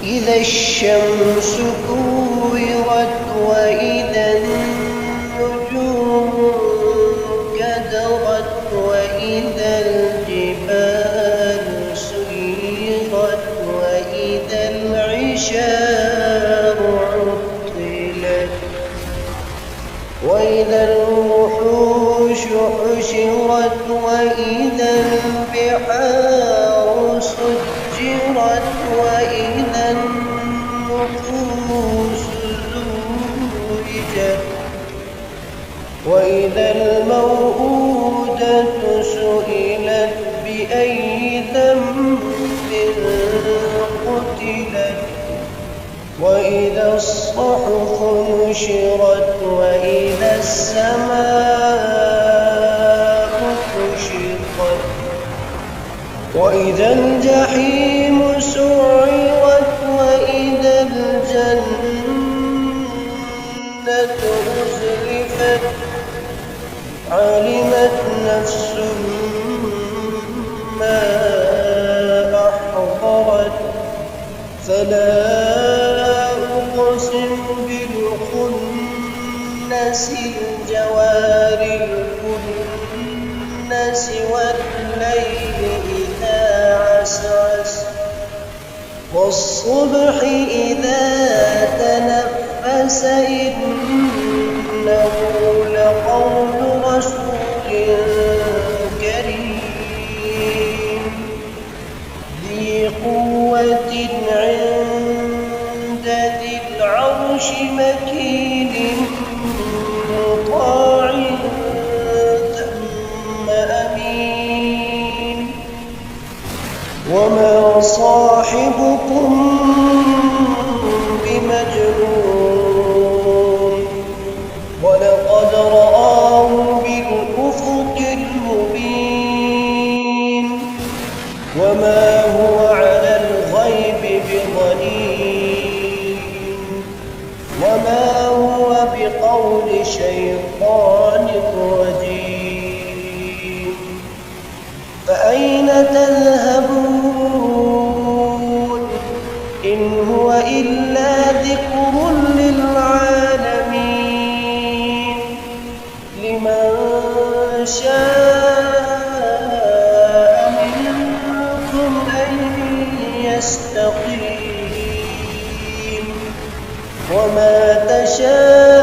إذا الشمس كورت وإذا النجوم كدرت وإذا الجبال سيرت وإذا العشار عطلت وإذا الوحوش حشرت وإذا البحار سجرت وإذا النفوس زوجت وإذا الموءودة سئلت بأي ذنب قتلت وإذا الصحف نشرت وإذا السماء كشطت وإذا الجحيم سعرت وإذا الجنة أزلفت علمت نفس ما أحضرت فلا أقسم بالخنس الجوار الكنس والليل إذا عسعس والصبح إذا تنفس إنه لقول رسول كريم ذي قوة عند ذي العرش مكين مطاع ثم أمين وما صاحبكم بمجنون ولقد رآه بالأفق المبين وما هو على الغيب بضنين وما هو بقول شيطان رجيم فأين تذهبون إن هو إلا ذكر للعالمين لمن شاء منكم أن يستقيم وما تشاءون